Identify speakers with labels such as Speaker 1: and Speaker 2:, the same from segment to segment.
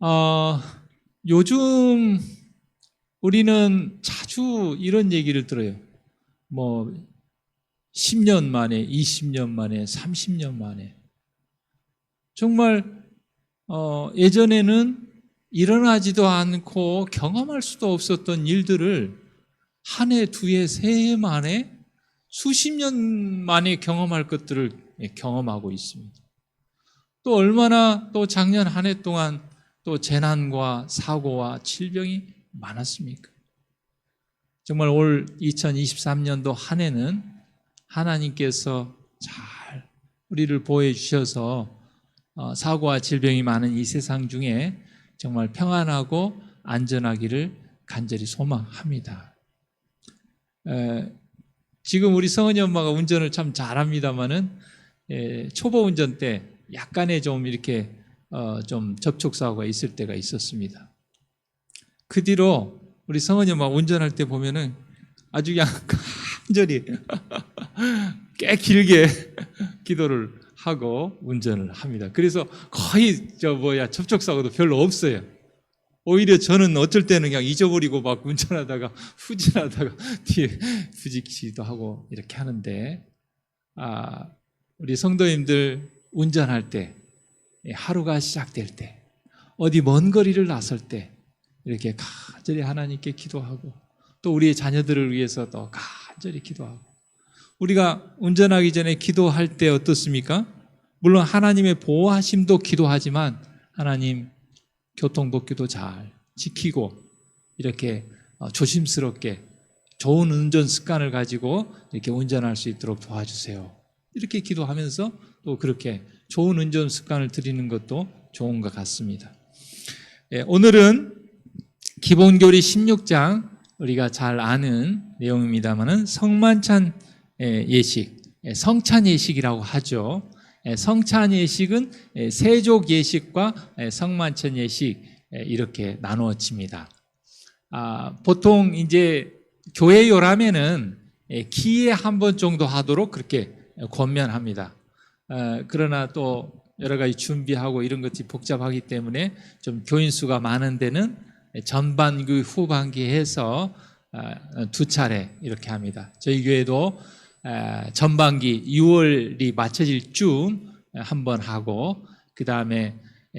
Speaker 1: 어, 요즘 우리는 자주 이런 얘기를 들어요. 뭐 10년 만에, 20년 만에, 30년 만에. 정말 예전에는 일어나지도 않고 경험할 수도 없었던 일들을 한 해, 두 해, 세 해 만에 수십 년 만에 경험할 것들을 경험하고 있습니다. 또 얼마나 또 작년 한 해 동안 또 재난과 사고와 질병이 많았습니까? 정말 올 2023년도 한 해는 하나님께서 잘 우리를 보호해 주셔서 사고와 질병이 많은 이 세상 중에 정말 평안하고 안전하기를 간절히 소망합니다. 지금 우리 성은이 엄마가 운전을 참 잘합니다만은 초보 운전 때 약간의 좀 이렇게 좀 접촉사고가 있을 때가 있었습니다. 그 뒤로 우리 성은이 엄마 운전할 때 보면은 아주 그냥 간절히 꽤 길게 기도를 하고 운전을 합니다. 그래서 거의 접촉사고도 별로 없어요. 오히려 저는 어쩔 때는 그냥 잊어버리고 막 운전하다가 후진하다가 뒤에 부딪히기도 하고 이렇게 하는데, 우리 성도님들 운전할 때, 하루가 시작될 때, 어디 먼 거리를 나설 때 이렇게 간절히 하나님께 기도하고 또 우리의 자녀들을 위해서 또 간절히 기도하고, 우리가 운전하기 전에 기도할 때 어떻습니까? 물론 하나님의 보호하심도 기도하지만 하나님 교통법규도 잘 지키고 이렇게 조심스럽게 좋은 운전 습관을 가지고 이렇게 운전할 수 있도록 도와주세요. 이렇게 기도하면서 또 그렇게 좋은 운전 습관을 들이는 것도 좋은 것 같습니다. 오늘은 기본교리 16장, 우리가 잘 아는 내용입니다만은 성만찬 예식, 성찬 예식이라고 하죠. 성찬 예식은 세족 예식과 성만찬 예식 이렇게 나누어집니다. 보통 이제 교회요라면은 기회에 한 번 정도 하도록 그렇게 권면합니다. 그러나 또 여러 가지 준비하고 이런 것이 복잡하기 때문에 좀 교인 수가 많은 데는 전반기, 후반기 해서 두 차례 이렇게 합니다. 저희 교회도 전반기 6월이 맞춰질 쯤 한 번 하고 그 다음에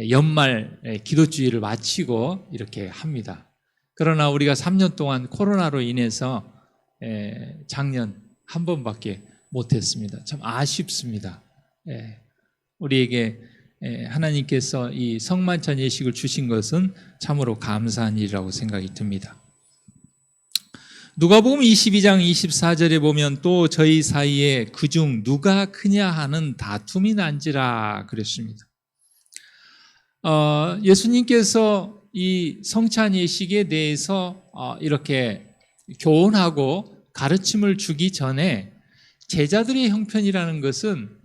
Speaker 1: 연말 기도주의를 마치고 이렇게 합니다. 그러나 우리가 3년 동안 코로나로 인해서 작년 한 번밖에 못했습니다. 참 아쉽습니다. 우리에게 하나님께서 이 성만찬 예식을 주신 것은 참으로 감사한 일이라고 생각이 듭니다. 누가복음 22장 24절에 보면 또 저희 사이에 그중 누가 크냐 하는 다툼이 난지라 그랬습니다. 예수님께서 이 성찬 예식에 대해서 이렇게 교훈하고 가르침을 주기 전에 제자들의 형편이라는 것은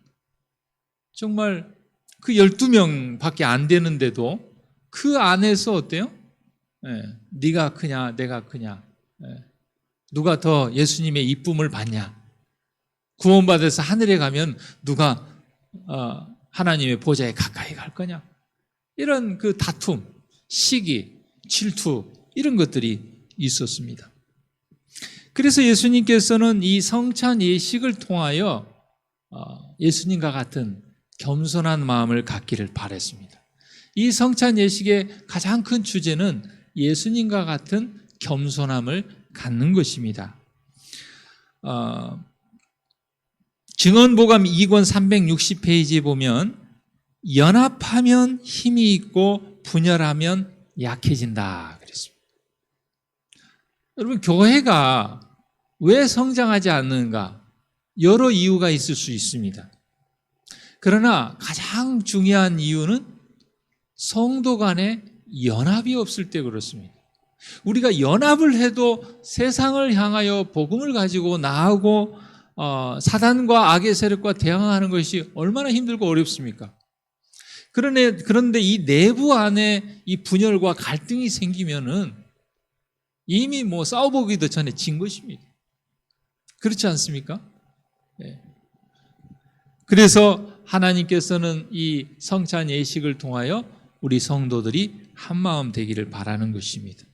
Speaker 1: 정말 그 12명밖에 안 되는데도 그 안에서 어때요? 네가 크냐 내가 크냐, 누가 더 예수님의 이쁨을 받냐, 구원받아서 하늘에 가면 누가 하나님의 보좌에 가까이 갈 거냐, 이런 그 다툼, 시기, 질투 이런 것들이 있었습니다. 그래서 예수님께서는 이 성찬 예식을 통하여 예수님과 같은 겸손한 마음을 갖기를 바랬습니다. 이 성찬 예식의 가장 큰 주제는 예수님과 같은 겸손함을 갖는 것입니다. 증언보감 2권 360페이지에 보면 연합하면 힘이 있고 분열하면 약해진다 그랬습니다. 여러분, 교회가 왜 성장하지 않는가? 여러 이유가 있을 수 있습니다. 그러나 가장 중요한 이유는 성도 간의 연합이 없을 때 그렇습니다. 우리가 연합을 해도 세상을 향하여 복음을 가지고 나아가고 사단과 악의 세력과 대항하는 것이 얼마나 힘들고 어렵습니까? 그런데 이 내부 안에 이 분열과 갈등이 생기면은 이미 싸워보기도 전에 진 것입니다. 그렇지 않습니까? 네. 그래서 하나님께서는 이 성찬 예식을 통하여 우리 성도들이 한마음 되기를 바라는 것입니다.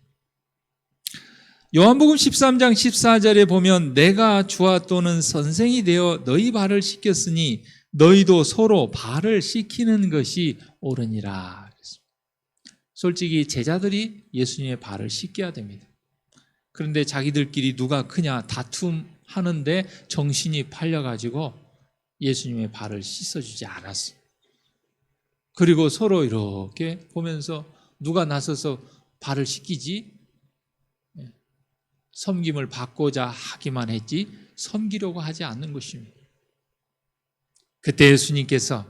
Speaker 1: 요한복음 13장 14절에 보면 내가 주와 또는 선생이 되어 너희 발을 씻겼으니 너희도 서로 발을 씻기는 것이 옳으니라. 솔직히 제자들이 예수님의 발을 씻겨야 됩니다. 그런데 자기들끼리 누가 크냐 다툼하는데 정신이 팔려가지고 예수님의 발을 씻어주지 않았어요. 그리고 서로 이렇게 보면서 누가 나서서 발을 씻기지? 섬김을 받고자 하기만 했지 섬기려고 하지 않는 것입니다. 그때 예수님께서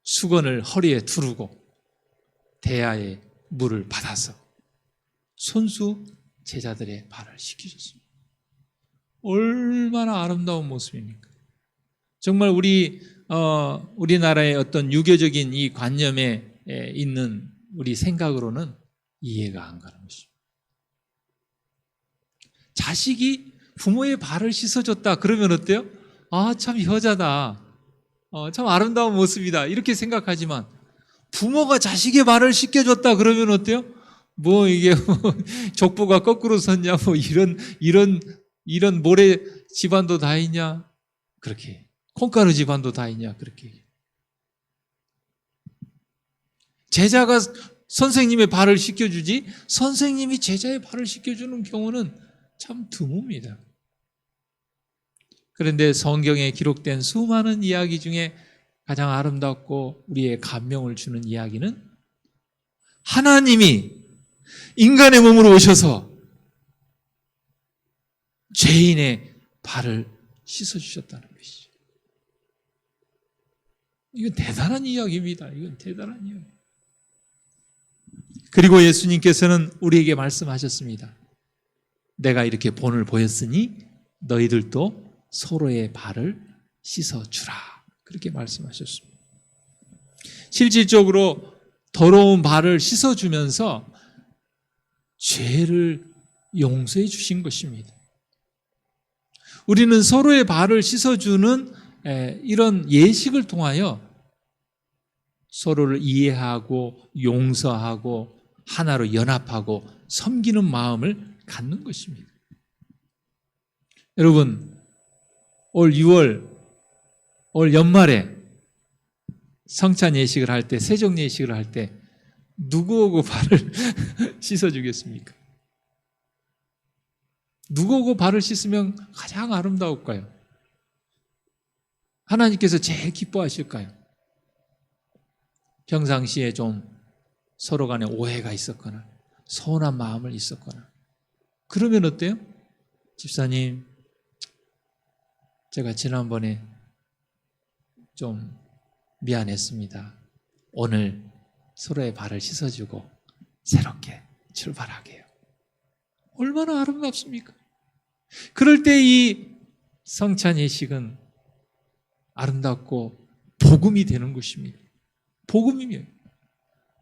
Speaker 1: 수건을 허리에 두르고 대야에 물을 받아서 손수 제자들의 발을 씻기셨습니다. 얼마나 아름다운 모습입니까? 정말 우리나라의 어떤 유교적인 이 관념에 있는 우리 생각으로는 이해가 안 가는 것입니다. 자식이 부모의 발을 씻어줬다 그러면 어때요? 아, 참 효자다. 참 아름다운 모습이다. 이렇게 생각하지만 부모가 자식의 발을 씻겨줬다 그러면 어때요? 뭐 이게 족보가 거꾸로 섰냐? 뭐 이런 모래 집안도 다 있냐? 그렇게 콩가루 집안도 다 있냐? 그렇게 제자가 선생님의 발을 씻겨주지 선생님이 제자의 발을 씻겨주는 경우는 참 드뭅니다. 그런데 성경에 기록된 수많은 이야기 중에 가장 아름답고 우리의 감명을 주는 이야기는 하나님이 인간의 몸으로 오셔서 죄인의 발을 씻어주셨다는 것이죠. 이건 대단한 이야기입니다. 이건 대단한 이야기. 그리고 예수님께서는 우리에게 말씀하셨습니다. 내가 이렇게 본을 보였으니 너희들도 서로의 발을 씻어주라. 그렇게 말씀하셨습니다. 실질적으로 더러운 발을 씻어주면서 죄를 용서해 주신 것입니다. 우리는 서로의 발을 씻어주는 이런 예식을 통하여 서로를 이해하고 용서하고 하나로 연합하고 섬기는 마음을 갖는 것입니다. 여러분, 올 6월, 올 연말에 성찬 예식을 할 때, 세정 예식을 할 때 누구하고 발을 씻어주겠습니까? 누구하고 발을 씻으면 가장 아름다울까요? 하나님께서 제일 기뻐하실까요? 평상시에 좀 서로 간에 오해가 있었거나 서운한 마음을 있었거나 그러면 어때요? 집사님, 제가 지난번에 좀 미안했습니다. 오늘 서로의 발을 씻어주고 새롭게 출발하게요. 얼마나 아름답습니까? 그럴 때 이 성찬 예식은 아름답고 복음이 되는 것입니다. 복음이에요.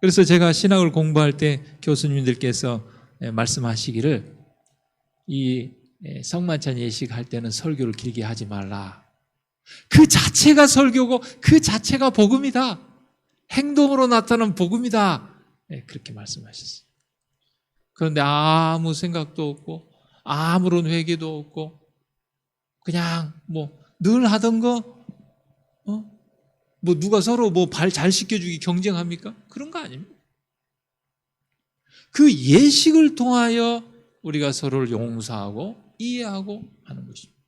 Speaker 1: 그래서 제가 신학을 공부할 때 교수님들께서 말씀하시기를 이 성만찬 예식 할 때는 설교를 길게 하지 말라. 그 자체가 설교고 그 자체가 복음이다. 행동으로 나타나는 복음이다. 그렇게 말씀하셨어요. 그런데 아무 생각도 없고 아무런 회개도 없고 그냥 뭐 늘 하던 거 뭐 누가 서로 뭐 발 잘 씻겨주기 경쟁합니까? 그런 거 아닙니다. 그 예식을 통하여 우리가 서로를 용서하고 이해하고 하는 것입니다.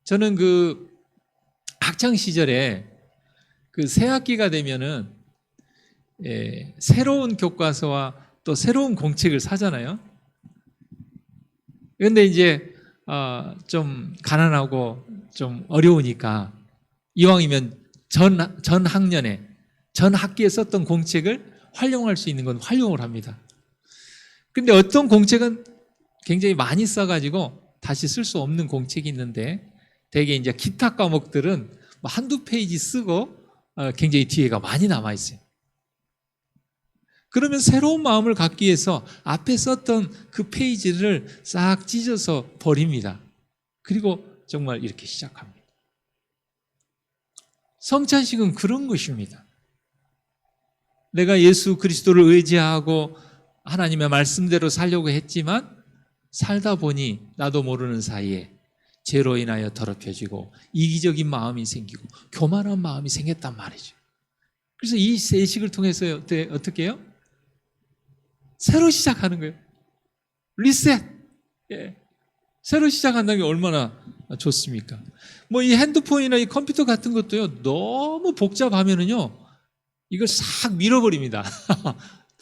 Speaker 1: 저는 그 학창 시절에 그 새 학기가 되면은 새로운 교과서와 또 새로운 공책을 사잖아요. 그런데 이제 좀 가난하고 좀 어려우니까 이왕이면 전 학년에 전 학기에 썼던 공책을 활용할 수 있는 건 활용을 합니다. 근데 어떤 공책은 굉장히 많이 써가지고 다시 쓸 수 없는 공책이 있는데 대개 이제 기타 과목들은 한두 페이지 쓰고 굉장히 뒤에가 많이 남아있어요. 그러면 새로운 마음을 갖기 위해서 앞에 썼던 그 페이지를 싹 찢어서 버립니다. 그리고 정말 이렇게 시작합니다. 성찬식은 그런 것입니다. 내가 예수 그리스도를 의지하고 하나님의 말씀대로 살려고 했지만 살다 보니 나도 모르는 사이에 죄로 인하여 더럽혀지고 이기적인 마음이 생기고 교만한 마음이 생겼단 말이죠. 그래서 이 세식을 통해서 어떻게 해요? 새로 시작하는 거예요. 리셋. 예. 새로 시작한다는 게 얼마나 좋습니까? 뭐 이 핸드폰이나 이 컴퓨터 같은 것도요, 너무 복잡하면은요, 이걸 싹 밀어버립니다.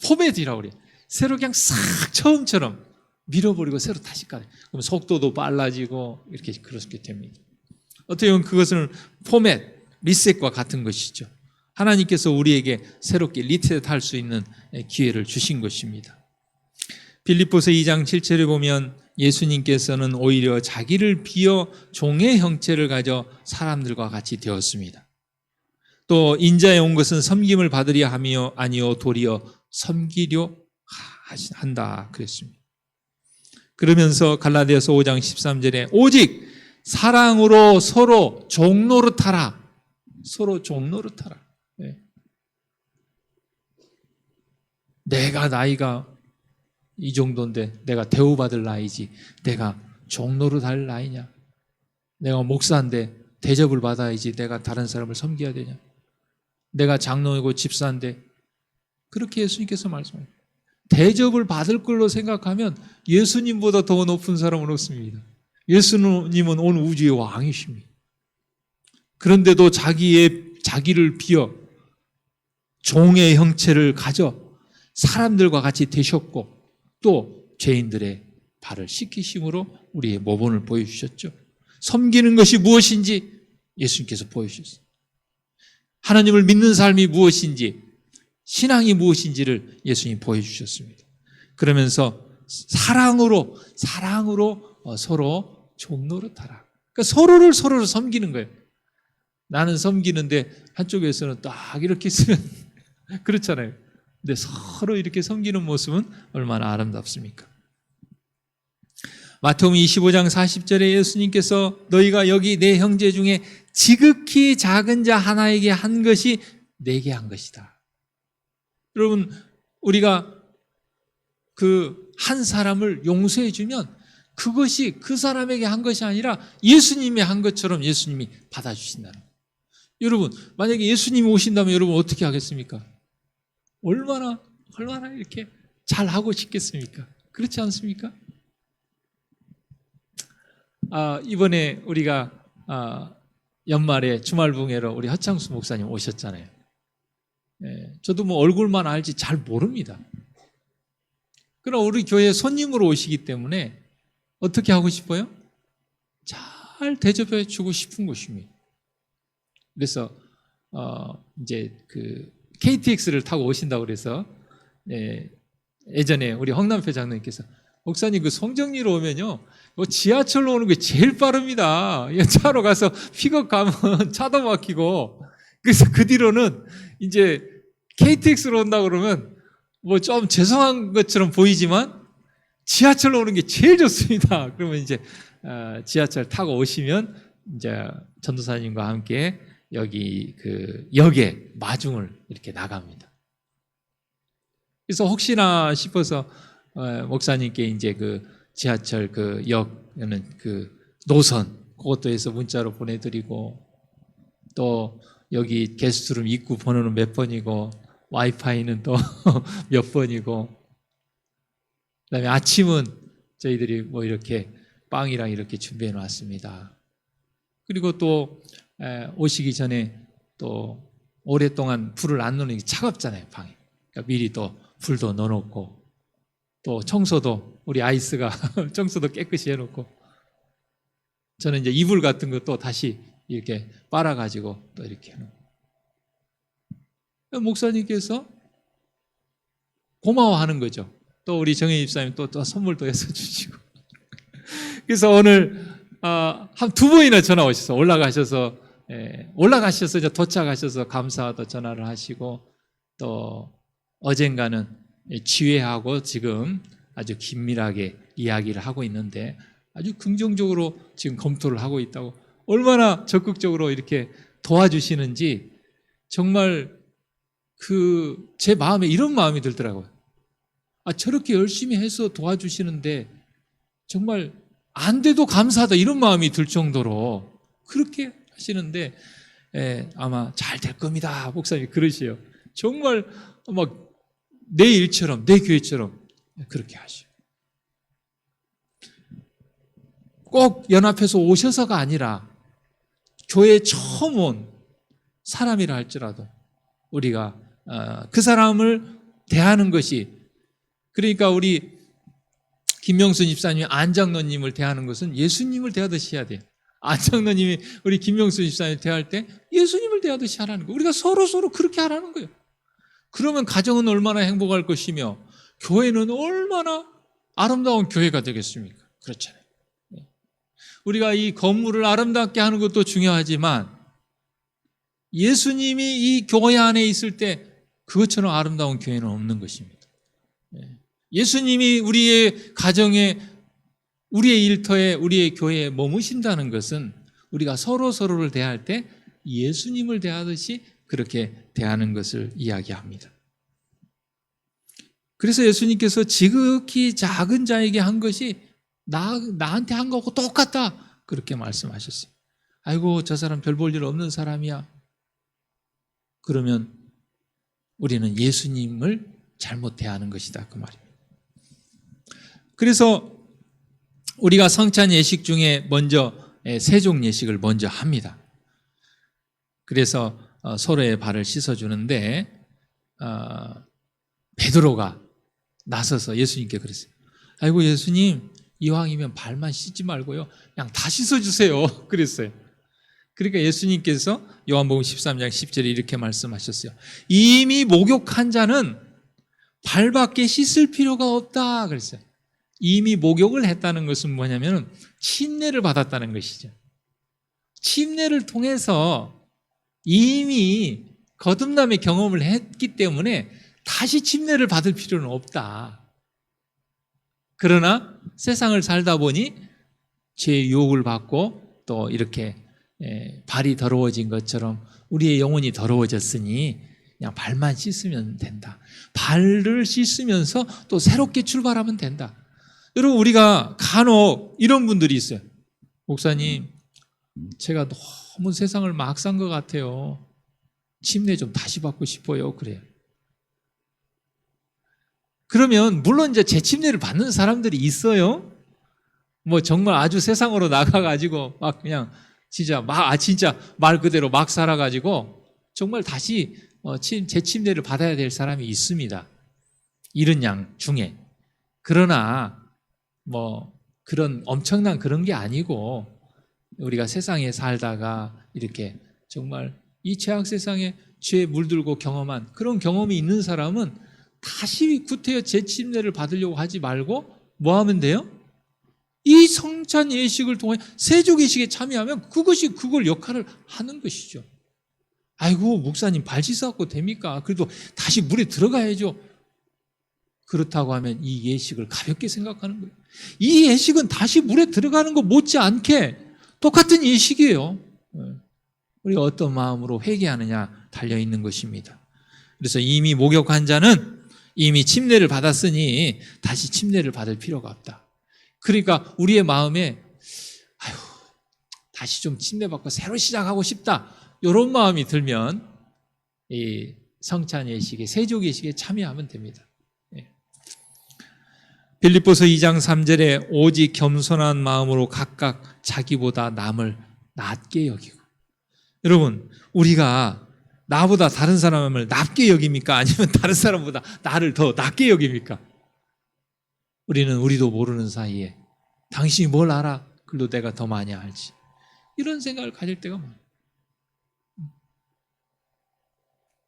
Speaker 1: 포맷이라고 그래요. 새로 그냥 싹 처음처럼 밀어버리고 새로 다시 깔아요. 그럼 속도도 빨라지고 이렇게 그렇게 됩니다. 어떻게 보면 그것은 포맷, 리셋과 같은 것이죠. 하나님께서 우리에게 새롭게 리셋할 수 있는 기회를 주신 것입니다. 빌립보서 2장 7절에 보면 예수님께서는 오히려 자기를 비어 종의 형체를 가져 사람들과 같이 되었습니다. 또 인자에 온 것은 섬김을 받으려 하며 아니요 도리어 섬기려 한다 그랬습니다. 그러면서 갈라디아서 5장 13절에 오직 사랑으로 서로 종노릇하라. 서로 종노릇하라. 네. 내가 나이가 이 정도인데 내가 대우받을 나이지 내가 종노릇할 나이냐? 내가 목사인데 대접을 받아야지 내가 다른 사람을 섬겨야 되냐? 내가 장로이고 집사인데 그렇게 예수님께서 말씀해요. 대접을 받을 걸로 생각하면 예수님보다 더 높은 사람은 없습니다. 예수님은 온 우주의 왕이십니다. 그런데도 자기를 비어 종의 형체를 가져 사람들과 같이 되셨고 또 죄인들의 발을 씻기심으로 우리의 모범을 보여주셨죠. 섬기는 것이 무엇인지 예수님께서 보여주셨어요. 하나님을 믿는 삶이 무엇인지, 신앙이 무엇인지를 예수님이 보여주셨습니다. 그러면서 사랑으로 서로 종노릇하라. 그러니까 서로를 섬기는 거예요. 나는 섬기는데 한쪽에서는 딱 이렇게 있으면 그렇잖아요. 근데 서로 이렇게 섬기는 모습은 얼마나 아름답습니까? 마태복음 25장 40절에 예수님께서 너희가 여기 내 형제 중에 지극히 작은 자 하나에게 한 것이 내게 한 것이다. 여러분, 우리가 그 한 사람을 용서해 주면 그것이 그 사람에게 한 것이 아니라 예수님이 한 것처럼 예수님이 받아주신다는 거예요. 여러분, 만약에 예수님이 오신다면 여러분 어떻게 하겠습니까? 얼마나 이렇게 잘하고 싶겠습니까? 그렇지 않습니까? 이번에 우리가 연말에 주말붕회로 우리 허창수 목사님 오셨잖아요. 저도 뭐 얼굴만 알지 잘 모릅니다. 그럼 우리 교회에 손님으로 오시기 때문에 어떻게 하고 싶어요? 잘 대접해 주고 싶은 것입니다. 그래서 이제 그 KTX를 타고 오신다고 그래서 예전에 우리 황남표 장로님께서 목사님 그 송정리로 오면요 지하철로 오는 게 제일 빠릅니다. 차로 가서 픽업 가면 차도 막히고 그래서 그 뒤로는 이제 KTX로 온다 그러면 뭐 좀 죄송한 것처럼 보이지만 지하철로 오는 게 제일 좋습니다. 그러면 이제 지하철 타고 오시면 이제 전도사님과 함께 여기 그 역에 마중을 이렇게 나갑니다. 그래서 혹시나 싶어서 목사님께 이제 그 지하철 그 역에는 그 노선 그것도 해서 문자로 보내드리고 또 여기 게스트룸 입구 번호는 몇 번이고 와이파이는 또 몇 번이고 그다음에 아침은 저희들이 뭐 이렇게 빵이랑 이렇게 준비해 놨습니다. 그리고 또 오시기 전에 또 오랫동안 불을 안 넣는 게 차갑잖아요, 방에. 그러니까 미리 또 불도 넣어놓고 또 청소도 우리 아이스가 청소도 깨끗이 해놓고 저는 이제 이불 같은 것도 다시 이렇게 빨아가지고 또 이렇게 해놓고 목사님께서 고마워하는 거죠. 또 우리 정혜 집사님 또 선물도 해서 주시고 그래서 오늘 한 두 번이나 전화 오셔서 올라가셔서 이제 도착하셔서 감사하다 전화를 하시고 또 어젠가는 지회하고 지금 아주 긴밀하게 이야기를 하고 있는데 아주 긍정적으로 지금 검토를 하고 있다고 얼마나 적극적으로 이렇게 도와주시는지 정말 제 마음에 이런 마음이 들더라고요. 저렇게 열심히 해서 도와주시는데 정말 안 돼도 감사하다 이런 마음이 들 정도로 그렇게 하시는데 아마 잘 될 겁니다. 목사님이 그러시요. 정말 막 내 일처럼 내 교회처럼 그렇게 하시요. 꼭 연합해서 오셔서가 아니라 교회에 처음 온 사람이라 할지라도 우리가 그 사람을 대하는 것이, 그러니까 우리 김명순 집사님이 안장로님을 대하는 것은 예수님을 대하듯이 해야 돼요. 안장로님이 우리 김명순 집사님을 대할 때 예수님을 대하듯이 하라는 거예요. 우리가 서로 그렇게 하라는 거예요. 그러면 가정은 얼마나 행복할 것이며 교회는 얼마나 아름다운 교회가 되겠습니까? 그렇잖아요. 우리가 이 건물을 아름답게 하는 것도 중요하지만 예수님이 이 교회 안에 있을 때 그것처럼 아름다운 교회는 없는 것입니다. 예수님이 우리의 가정에, 우리의 일터에, 우리의 교회에 머무신다는 것은 우리가 서로를 대할 때 예수님을 대하듯이 그렇게 대하는 것을 이야기합니다. 그래서 예수님께서 지극히 작은 자에게 한 것이 나한테 한 거하고 똑같다 그렇게 말씀하셨어요. 아이고 저 사람 별 볼 일 없는 사람이야. 그러면 우리는 예수님을 잘못 대하는 것이다 그 말입니다. 그래서 우리가 성찬 예식 중에 먼저 세종 예식을 먼저 합니다. 그래서 서로의 발을 씻어주는데 베드로가 나서서 예수님께 그랬어요. 아이고 예수님 이왕이면 발만 씻지 말고요 그냥 다 씻어주세요 그랬어요. 그러니까 예수님께서 요한복음 13장 10절에 이렇게 말씀하셨어요. 이미 목욕한 자는 발밖에 씻을 필요가 없다 그랬어요. 이미 목욕을 했다는 것은 뭐냐면 침례를 받았다는 것이죠. 침례를 통해서 이미 거듭남의 경험을 했기 때문에 다시 침례를 받을 필요는 없다. 그러나 세상을 살다 보니 죄의 유혹을 받고 또 이렇게 발이 더러워진 것처럼 우리의 영혼이 더러워졌으니 그냥 발만 씻으면 된다. 발을 씻으면서 또 새롭게 출발하면 된다. 여러분 우리가 간혹 이런 분들이 있어요. 목사님 제가 너무 세상을 막 산 것 같아요. 침례 좀 다시 받고 싶어요. 그래요. 그러면 물론 이제 재침례를 받는 사람들이 있어요. 뭐 정말 아주 세상으로 나가가지고 막 그냥 진짜 말 그대로 막 살아가지고 정말 다시 재침례를 받아야 될 사람이 있습니다. 이런 양 중에. 그러나 뭐 그런 엄청난 그런 게 아니고 우리가 세상에 살다가 이렇게 정말 이 죄악 세상에 죄에 물들고 경험한 그런 경험이 있는 사람은 다시 구태여 재침례를 받으려고 하지 말고 뭐 하면 돼요? 이 성찬 예식을 통해 세족 예식에 참여하면 그것이 그걸 역할을 하는 것이죠. 아이고 목사님 발 씻어갖고 됩니까? 그래도 다시 물에 들어가야죠. 그렇다고 하면 이 예식을 가볍게 생각하는 거예요. 이 예식은 다시 물에 들어가는 것 못지않게 똑같은 예식이에요. 우리가 어떤 마음으로 회개하느냐 달려있는 것입니다. 그래서 이미 목욕한 자는 이미 침례를 받았으니 다시 침례를 받을 필요가 없다. 그러니까 우리의 마음에 다시 좀 침례받고 새로 시작하고 싶다. 이런 마음이 들면 이 성찬 예식에 세족 예식에 참여하면 됩니다. 빌립보서 2장 3절에 오직 겸손한 마음으로 각각 자기보다 남을 낮게 여기고. 여러분 우리가 나보다 다른 사람을 낮게 여깁니까? 아니면 다른 사람보다 나를 더 낮게 여깁니까? 우리는 우리도 모르는 사이에 당신이 뭘 알아? 그래도 내가 더 많이 알지. 이런 생각을 가질 때가 많아요.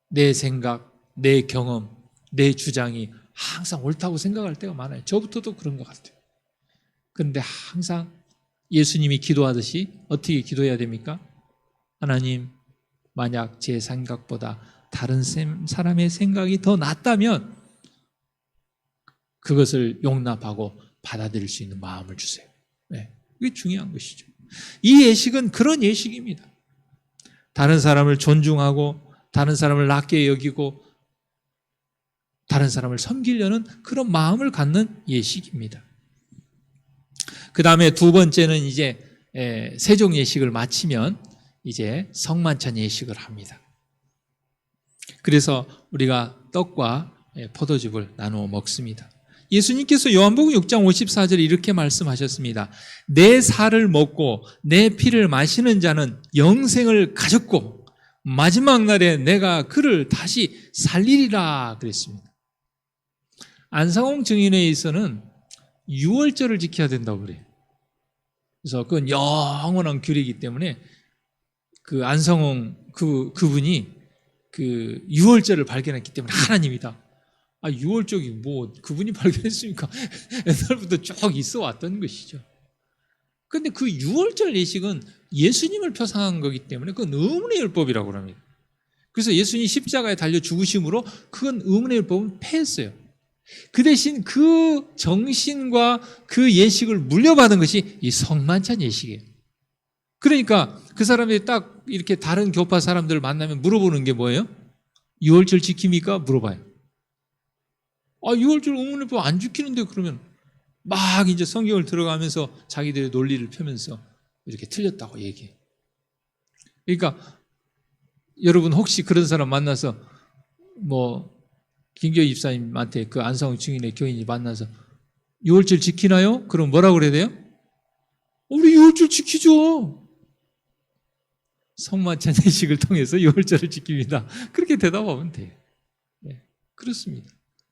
Speaker 1: 내 생각, 내 경험, 내 주장이 항상 옳다고 생각할 때가 많아요. 저부터도 그런 것 같아요. 그런데 항상 예수님이 기도하듯이 어떻게 기도해야 됩니까? 하나님, 만약 제 생각보다 다른 사람의 생각이 더 낫다면 그것을 용납하고 받아들일 수 있는 마음을 주세요. 네, 이게 중요한 것이죠. 이 예식은 그런 예식입니다. 다른 사람을 존중하고 다른 사람을 낮게 여기고 다른 사람을 섬기려는 그런 마음을 갖는 예식입니다. 그 다음에 두 번째는 이제 세종 예식을 마치면 이제 성만찬 예식을 합니다. 그래서 우리가 떡과 포도즙을 나누어 먹습니다. 예수님께서 요한복음 6장 54절에 이렇게 말씀하셨습니다. 내 살을 먹고 내 피를 마시는 자는 영생을 가졌고 마지막 날에 내가 그를 다시 살리리라 그랬습니다. 안상홍 증인회에서는 유월절을 지켜야 된다고 그래요. 그래서 그건 영원한 규례이기 때문에 그 안상홍 그분이 그 유월절을 발견했기 때문에 하나님이다. 유월절이 뭐 그분이 발견했습니까? 옛날부터 쭉 있어 왔던 것이죠. 그런데 그 유월절 예식은 예수님을 표상한 거기 때문에 그건 의문의 율법이라고 합니다. 그래서 예수님이 십자가에 달려 죽으심으로 그건 의문의 율법은 폐했어요. 그 대신 그 정신과 그 예식을 물려받은 것이 이 성만찬 예식이에요. 그러니까 그 사람들이 딱 이렇게 다른 교파 사람들을 만나면 물어보는 게 뭐예요? 유월절 지킵니까? 물어봐요. 유월절 의문의 율법 안 지키는데 그러면 막 이제 성경을 들어가면서 자기들의 논리를 펴면서 이렇게 틀렸다고 얘기해. 그러니까 여러분 혹시 그런 사람 만나서 김교희 집사님한테 그 안상홍 증인의 교인이 만나서 유월절 지키나요? 그럼 뭐라고 그래야 돼요? 우리 유월절 지키죠. 성만찬 예식을 통해서 유월절을 지킵니다. 그렇게 대답하면 돼요. 네, 그렇습니다.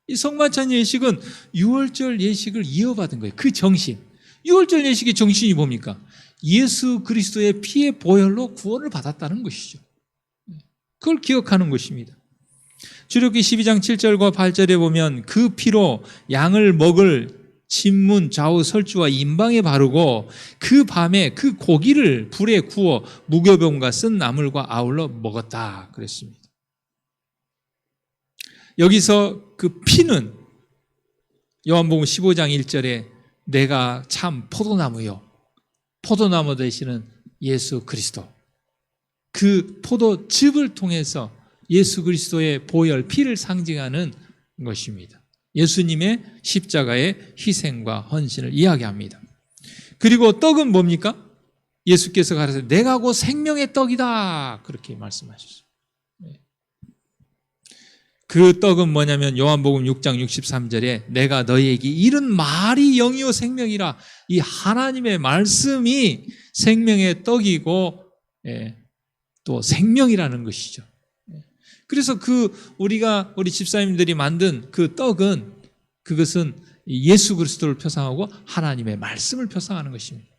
Speaker 1: 이 성만찬 예식은 유월절 예식을 이어받은 거예요. 그 정신. 유월절 예식의 정신이 뭡니까? 예수 그리스도의 피의 보혈로 구원을 받았다는 것이죠. 그걸 기억하는 것입니다. 출애굽기 12장 7절과 8절에 보면 그 피로 양을 먹을 진문, 좌우, 설주와 임방에 바르고 그 밤에 그 고기를 불에 구워 무교병과 쓴 나물과 아울러 먹었다 그랬습니다. 여기서 그 피는 요한복음 15장 1절에 내가 참 포도나무요. 포도나무 되시는 예수 그리스도. 그 포도즙을 통해서 예수 그리스도의 보혈, 피를 상징하는 것입니다. 예수님의 십자가의 희생과 헌신을 이야기합니다. 그리고 떡은 뭡니까? 예수께서 가라사대 내가 곧 생명의 떡이다 그렇게 말씀하셨어요. 그 떡은 뭐냐면 요한복음 6장 63절에 내가 너희에게 이른 말이 영이요 생명이라 이 하나님의 말씀이 생명의 떡이고 또 생명이라는 것이죠. 그래서 우리 집사님들이 만든 그 떡은 그것은 예수 그리스도를 표상하고 하나님의 말씀을 표상하는 것입니다.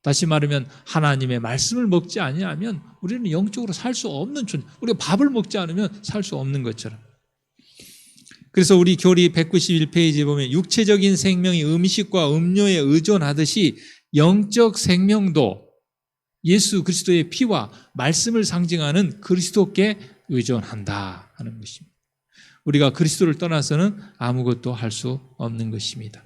Speaker 1: 다시 말하면 하나님의 말씀을 먹지 아니하면 우리는 영적으로 살 수 없는 존재. 우리가 밥을 먹지 않으면 살 수 없는 것처럼. 그래서 우리 교리 191페이지에 보면 육체적인 생명이 음식과 음료에 의존하듯이 영적 생명도 예수 그리스도의 피와 말씀을 상징하는 그리스도께 의존한다 하는 것입니다. 우리가 그리스도를 떠나서는 아무것도 할 수 없는 것입니다.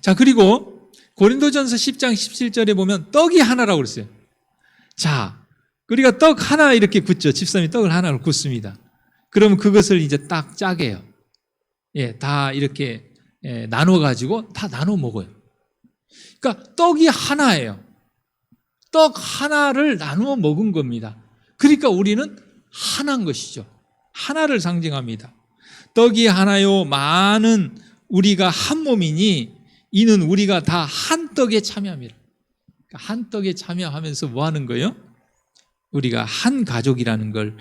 Speaker 1: 자, 그리고 고린도전서 10장 17절에 보면 떡이 하나라고 그랬어요. 자, 우리가 떡 하나 이렇게 굽죠. 집사람이 떡을 하나를 굽습니다. 그럼 그것을 이제 딱 짜게요. 다 이렇게 나눠가지고 다 나눠 먹어요. 그러니까 떡이 하나예요. 떡 하나를 나누어 먹은 겁니다. 그러니까 우리는 하나인 것이죠. 하나를 상징합니다. 떡이 하나요 많은 우리가 한 몸이니 이는 우리가 다 한 떡에 참여합니다. 한 떡에 참여하면서 뭐 하는 거예요? 우리가 한 가족이라는 걸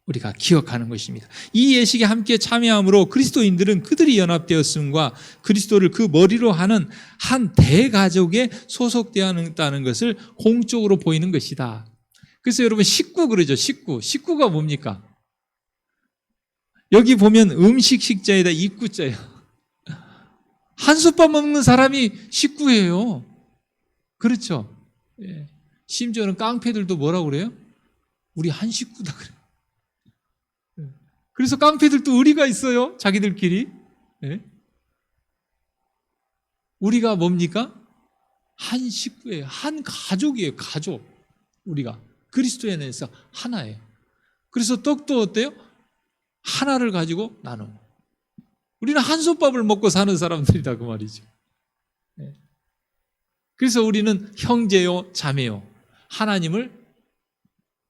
Speaker 1: 우리가 기억하는 것입니다. 이 예식에 함께 참여함으로 그리스도인들은 그들이 연합되었음과 그리스도를 그 머리로 하는 한 대가족에 소속되었다는 것을 공적으로 보이는 것이다. 그래서 여러분 식구 그러죠. 식구가 뭡니까? 여기 보면 음식 식자에다 입구자예요. 한솥밥 먹는 사람이 식구예요. 그렇죠? 심지어는 깡패들도 뭐라고 그래요? 우리 한 식구다 그래요. 그래서 깡패들도 의리가 있어요. 자기들끼리. 우리가 뭡니까? 한 식구예요. 한 가족이에요. 가족. 우리가 그리스도 안에서 하나예요. 그래서 떡도 어때요? 하나를 가지고 나누는. 우리는 한솥밥을 먹고 사는 사람들이다 그 말이죠. 그래서 우리는 형제요 자매요, 하나님을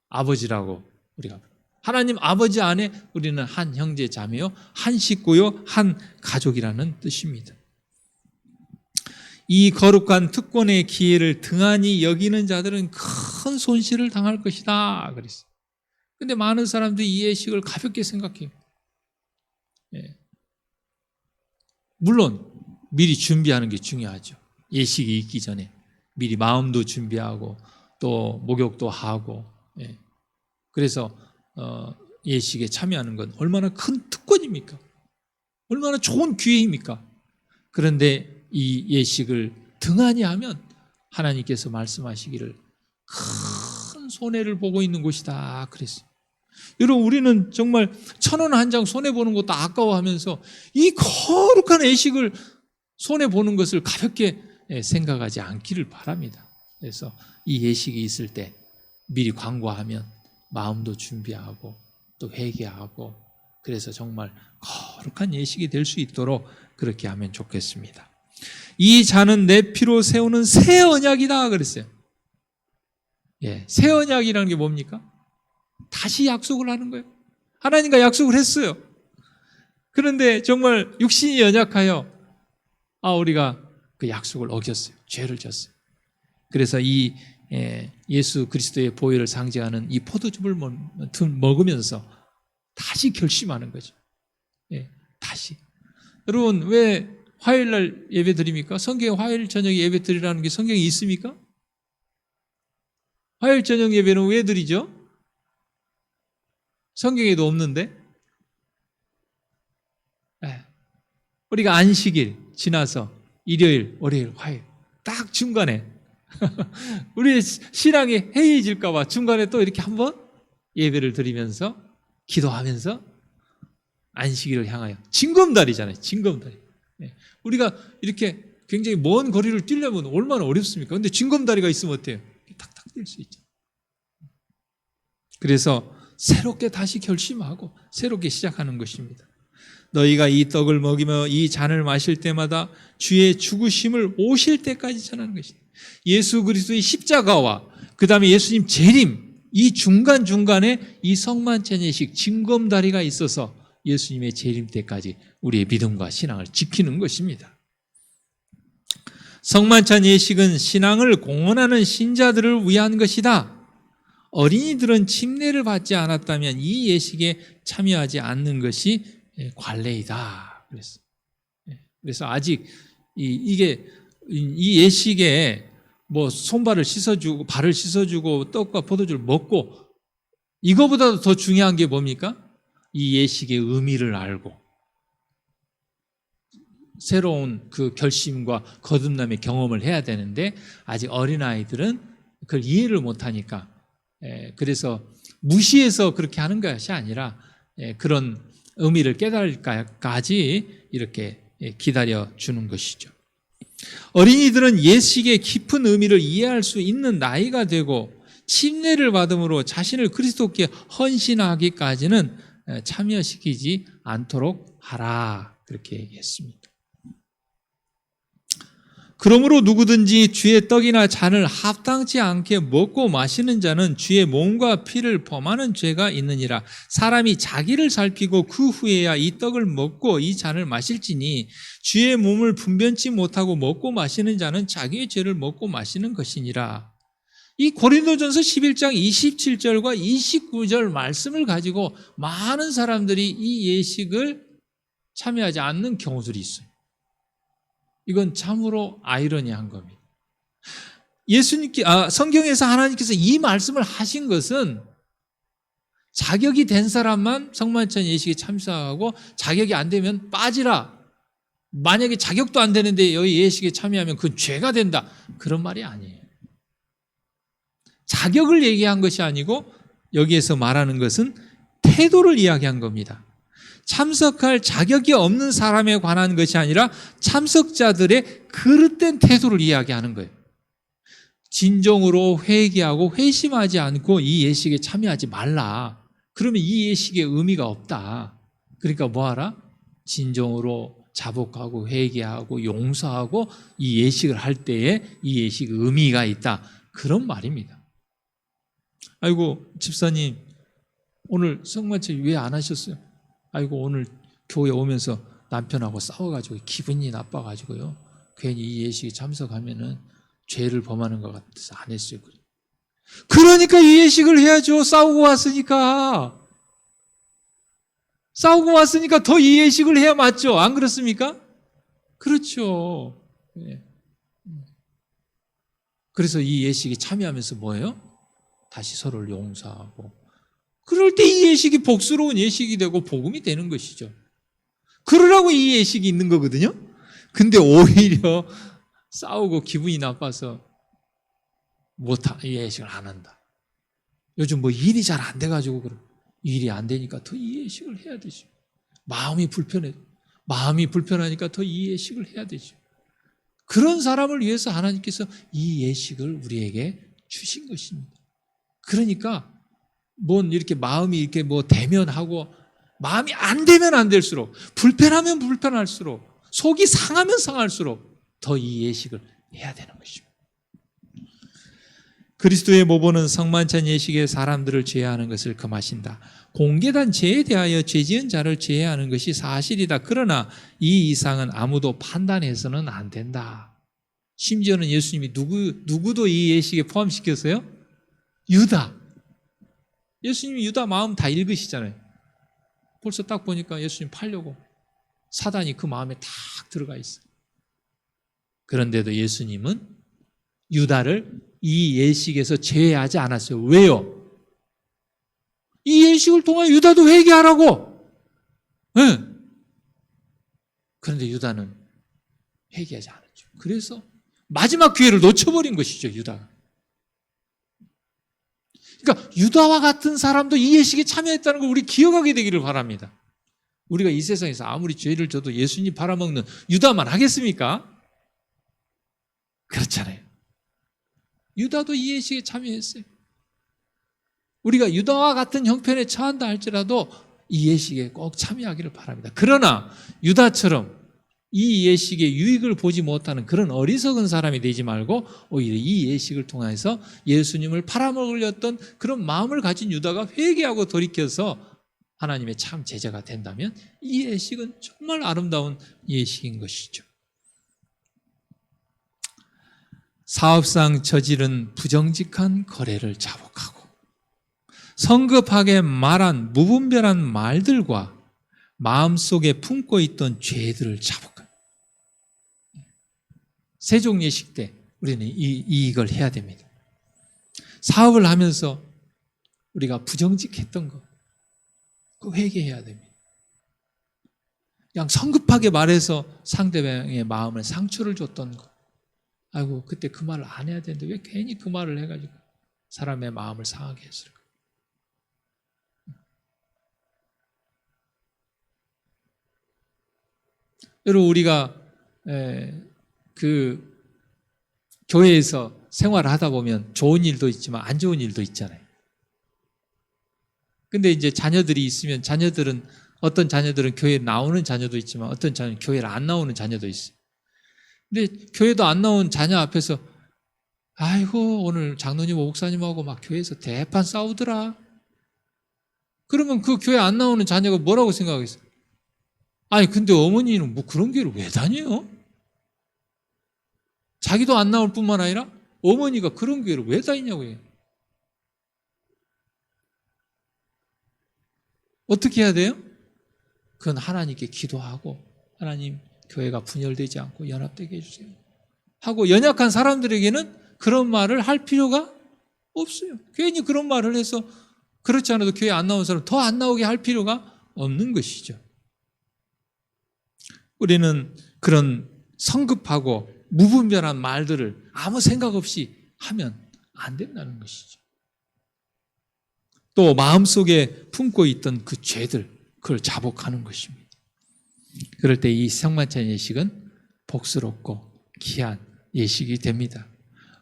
Speaker 1: 아버지라고 우리가, 하나님 아버지 안에 우리는 한 형제 자매요, 한 식구요, 한 가족이라는 뜻입니다. 이 거룩한 특권의 기회를 등한히 여기는 자들은 큰 손실을 당할 것이다 그랬어요. 근데 많은 사람들이 이 예식을 가볍게 생각해요. 물론 미리 준비하는 게 중요하죠. 예식이 있기 전에 미리 마음도 준비하고 또 목욕도 하고, 그래서 예식에 참여하는 건 얼마나 큰 특권입니까? 얼마나 좋은 기회입니까? 그런데 이 예식을 등한히 하면 하나님께서 말씀하시기를 큰 손해를 보고 있는 곳이다 그랬어요. 여러분, 우리는 정말 1,000원 한 장 손해보는 것도 아까워하면서 이 거룩한 예식을 손해보는 것을 가볍게 생각하지 않기를 바랍니다. 그래서 이 예식이 있을 때 미리 광고하면 마음도 준비하고 또 회개하고, 그래서 정말 거룩한 예식이 될 수 있도록 그렇게 하면 좋겠습니다. 이 잔은 내 피로 세우는 새 언약이다 그랬어요. 새 언약이라는 게 뭡니까? 다시 약속을 하는 거예요. 하나님과 약속을 했어요. 그런데 정말 육신이 연약하여 우리가 그 약속을 어겼어요. 죄를 졌어요. 그래서 이 예수 그리스도의 보혈을 상징하는 이 포도즙을 먹으면서 다시 결심하는 거죠. 다시. 여러분, 왜 화요일날 예배 드립니까? 성경에 화요일 저녁에 예배 드리라는 게 성경에 있습니까? 화요일 저녁 예배는 왜 드리죠? 성경에도 없는데. 우리가 안식일 지나서 일요일, 월요일, 화요일 딱 중간에 우리의 신앙이 해이해질까 봐 중간에 또 이렇게 한번 예배를 드리면서 기도하면서 안식일을 향하여, 징검다리잖아요. 징검다리. 우리가 이렇게 굉장히 먼 거리를 뛰려면 얼마나 어렵습니까? 근데 징검다리가 있으면 어때요? 탁탁 뛸 수 있죠. 그래서 새롭게 다시 결심하고 새롭게 시작하는 것입니다. 너희가 이 떡을 먹이며 이 잔을 마실 때마다 주의 죽으심을 오실 때까지 전하는 것이다. 예수 그리스도의 십자가와 그 다음에 예수님 재림, 이 중간중간에 이 성만찬 예식, 징검다리가 있어서 예수님의 재림 때까지 우리의 믿음과 신앙을 지키는 것입니다. 성만찬 예식은 신앙을 공언하는 신자들을 위한 것이다. 어린이들은 침례를 받지 않았다면 이 예식에 참여하지 않는 것이 관례이다. 그래서 아직 이 예식에 뭐 손발을 씻어주고 발을 씻어주고 떡과 포도주를 먹고, 이거보다도 더 중요한 게 뭡니까? 이 예식의 의미를 알고 새로운 그 결심과 거듭남의 경험을 해야 되는데, 아직 어린아이들은 그걸 이해를 못하니까, 그래서 무시해서 그렇게 하는 것이 아니라 그런 의미를 깨달을까지 이렇게 기다려 주는 것이죠. 어린이들은 예식의 깊은 의미를 이해할 수 있는 나이가 되고 침례를 받음으로 자신을 그리스도께 헌신하기까지는 참여시키지 않도록 하라, 그렇게 얘기했습니다. 그러므로 누구든지 주의 떡이나 잔을 합당치 않게 먹고 마시는 자는 주의 몸과 피를 범하는 죄가 있느니라. 사람이 자기를 살피고 그 후에야 이 떡을 먹고 이 잔을 마실지니 주의 몸을 분변치 못하고 먹고 마시는 자는 자기의 죄를 먹고 마시는 것이니라. 이 고린도전서 11장 27절과 29절 말씀을 가지고 많은 사람들이 이 예식을 참여하지 않는 경우들이 있어요. 이건 참으로 아이러니한 겁니다. 성경에서 하나님께서 이 말씀을 하신 것은 자격이 된 사람만 성만찬 예식에 참석하고 자격이 안 되면 빠지라. 만약에 자격도 안 되는데 여기 예식에 참여하면 그건 죄가 된다. 그런 말이 아니에요. 자격을 얘기한 것이 아니고 여기에서 말하는 것은 태도를 이야기한 겁니다. 참석할 자격이 없는 사람에 관한 것이 아니라 참석자들의 그릇된 태도를 이야기하는 거예요. 진정으로 회개하고 회심하지 않고 이 예식에 참여하지 말라. 그러면 이 예식의 의미가 없다. 그러니까 뭐하라? 진정으로 자복하고 회개하고 용서하고 이 예식을 할 때에 이 예식의 의미가 있다. 그런 말입니다. 아이고 집사님 오늘 성만찬 왜 안 하셨어요? 아이고 오늘 교회 오면서 남편하고 싸워가지고 기분이 나빠가지고요. 괜히 이 예식에 참석하면은 죄를 범하는 것 같아서 안 했어요. 그러니까 이 예식을 해야죠. 싸우고 왔으니까. 싸우고 왔으니까 더 이 예식을 해야 맞죠? 안 그렇습니까? 그렇죠. 네. 그래서 이 예식에 참여하면서 뭐예요? 다시 서로를 용서하고. 그럴 때 이 예식이 복스러운 예식이 되고 복음이 되는 것이죠. 그러라고 이 예식이 있는 거거든요. 근데 오히려 싸우고 기분이 나빠서 이 예식을 안 한다. 요즘 뭐 일이 잘 안 돼가지고 그래. 일이 안 되니까 더 이 예식을 해야 되죠. 마음이 불편하니까 더 이 예식을 해야 되죠. 그런 사람을 위해서 하나님께서 이 예식을 우리에게 주신 것입니다. 그러니까 이렇게 마음이 이렇게 대면하고 마음이 안 되면 안 될수록 불편하면 불편할수록 속이 상하면 상할수록 더 이 예식을 해야 되는 것입니다. 그리스도의 모보는 성만찬 예식에 사람들을 제해하는 것을 금하신다. 공개된 죄에 대하여 죄지은 자를 제해하는 것이 사실이다. 그러나 이 이상은 아무도 판단해서는 안 된다. 심지어는 예수님이 누구도 이 예식에 포함시켰어요? 유다. 예수님이 유다 마음 다 읽으시잖아요. 벌써 딱 보니까 예수님 팔려고 사단이 그 마음에 탁 들어가 있어요. 그런데도 예수님은 유다를 이 예식에서 제외하지 않았어요. 왜요? 이 예식을 통해 유다도 회개하라고. 네. 그런데 유다는 회개하지 않았죠. 그래서 마지막 기회를 놓쳐버린 것이죠, 유다가. 그러니까 유다와 같은 사람도 이 예식에 참여했다는 걸 우리 기억하게 되기를 바랍니다. 우리가 이 세상에서 아무리 죄를 져도 예수님 팔아먹는 유다만 하겠습니까? 그렇잖아요. 유다도 이 예식에 참여했어요. 우리가 유다와 같은 형편에 처한다 할지라도 이 예식에 꼭 참여하기를 바랍니다. 그러나 유다처럼 이 예식의 유익을 보지 못하는 그런 어리석은 사람이 되지 말고 오히려 이 예식을 통해서 예수님을 팔아먹으려던 그런 마음을 가진 유다가 회개하고 돌이켜서 하나님의 참 제자가 된다면 이 예식은 정말 아름다운 예식인 것이죠. 사업상 저지른 부정직한 거래를 자복하고 성급하게 말한 무분별한 말들과 마음속에 품고 있던 죄들을 자복합니다. 세종 예식 때 우리는 이걸 해야 됩니다. 사업을 하면서 우리가 부정직했던 거 그거 회개해야 됩니다. 그냥 성급하게 말해서 상대방의 마음에 상처를 줬던 거 아이고 그때 그 말을 안 해야 되는데 왜 괜히 그 말을 해가지고 사람의 마음을 상하게 했을까? 여러분 우리가 그 교회에서 생활을 하다 보면 좋은 일도 있지만 안 좋은 일도 있잖아요. 근데 이제 자녀들이 있으면 어떤 자녀들은 교회에 나오는 자녀도 있지만 어떤 자녀는 교회를 안 나오는 자녀도 있어요. 근데 교회도 안 나온 자녀 앞에서 아이고 오늘 장로님 목사님하고 막 교회에서 대판 싸우더라. 그러면 그 교회 안 나오는 자녀가 뭐라고 생각하겠어요? 아니 근데 어머니는 뭐 그런 교회를 왜 다녀요? 자기도 안 나올 뿐만 아니라 어머니가 그런 교회를 왜 다니냐고요. 어떻게 해야 돼요? 그건 하나님께 기도하고 하나님 교회가 분열되지 않고 연합되게 해주세요 하고 연약한 사람들에게는 그런 말을 할 필요가 없어요. 괜히 그런 말을 해서 그렇지 않아도 교회 안 나온 사람 더 안 나오게 할 필요가 없는 것이죠. 우리는 그런 성급하고 무분별한 말들을 아무 생각 없이 하면 안 된다는 것이죠. 또 마음속에 품고 있던 그 죄들 그걸 자복하는 것입니다. 그럴 때 이 성만찬 예식은 복스럽고 귀한 예식이 됩니다.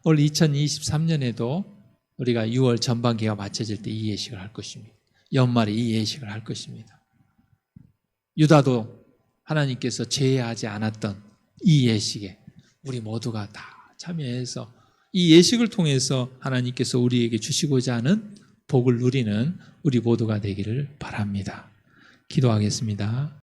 Speaker 1: 올 2023년에도 우리가 6월 전반기가 맞춰질 때 이 예식을 할 것입니다. 연말에 이 예식을 할 것입니다. 유다도 하나님께서 제외하지 않았던 이 예식에 우리 모두가 다 참여해서 이 예식을 통해서 하나님께서 우리에게 주시고자 하는 복을 누리는 우리 모두가 되기를 바랍니다. 기도하겠습니다.